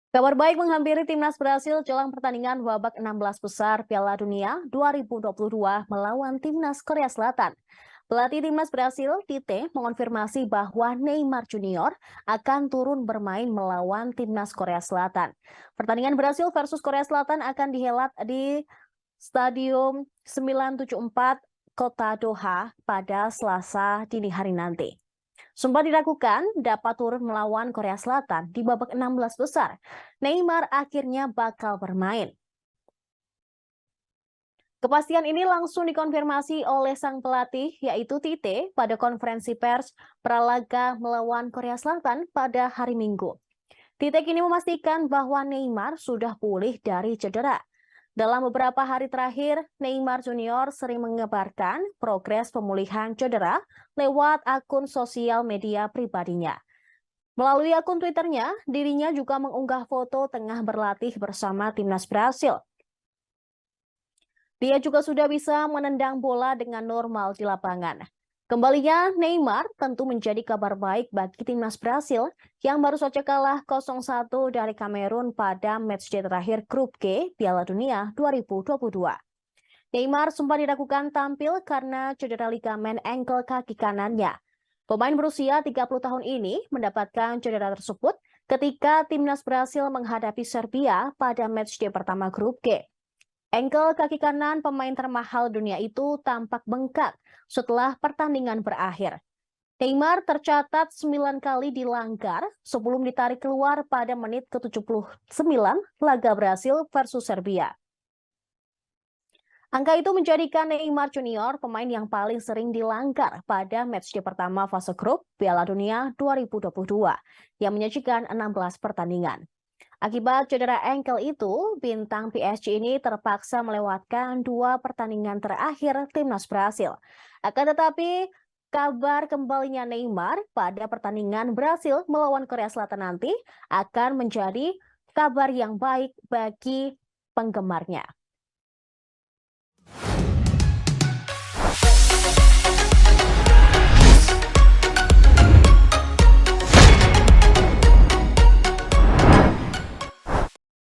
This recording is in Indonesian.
Kabar baik menghampiri timnas Brasil jelang pertandingan babak 16 besar Piala Dunia 2022 melawan timnas Korea Selatan. Pelatih timnas Brasil, Tite, mengonfirmasi bahwa Neymar Junior akan turun bermain melawan timnas Korea Selatan. Pertandingan Brasil versus Korea Selatan akan dihelat di Stadium 974 Kota Doha pada Selasa dini hari nanti. Sempat diragukan dapat turun melawan Korea Selatan di babak 16 besar. Neymar akhirnya bakal bermain. Kepastian ini langsung dikonfirmasi oleh sang pelatih, yaitu Tite, pada konferensi pers pralaga melawan Korea Selatan pada hari Minggu. Tite kini memastikan bahwa Neymar sudah pulih dari cedera. Dalam beberapa hari terakhir, Neymar Junior sering mengabarkan progres pemulihan cedera lewat akun sosial media pribadinya. Melalui akun Twitternya, dirinya juga mengunggah foto tengah berlatih bersama timnas Brasil. Dia juga sudah bisa menendang bola dengan normal di lapangan. Kembalinya Neymar tentu menjadi kabar baik bagi timnas Brasil yang baru saja kalah 0-1 dari Kamerun pada matchday terakhir Grup G Piala Dunia 2022. Neymar sempat diragukan tampil karena cedera ligamen ankle kaki kanannya. Pemain berusia 30 tahun ini mendapatkan cedera tersebut ketika timnas Brasil menghadapi Serbia pada matchday pertama Grup G. Ankle kaki kanan pemain termahal dunia itu tampak bengkak setelah pertandingan berakhir. Neymar tercatat 9 kali dilanggar sebelum ditarik keluar pada menit ke-79 laga Brasil versus Serbia. Angka itu menjadikan Neymar Junior pemain yang paling sering dilanggar pada matchday pertama fase grup Piala Dunia 2022 yang menyajikan 16 pertandingan. Akibat cedera ankle itu, bintang PSG ini terpaksa melewatkan 2 pertandingan terakhir timnas Brasil. Akan tetapi, kabar kembalinya Neymar pada pertandingan Brasil melawan Korea Selatan nanti akan menjadi kabar yang baik bagi penggemarnya.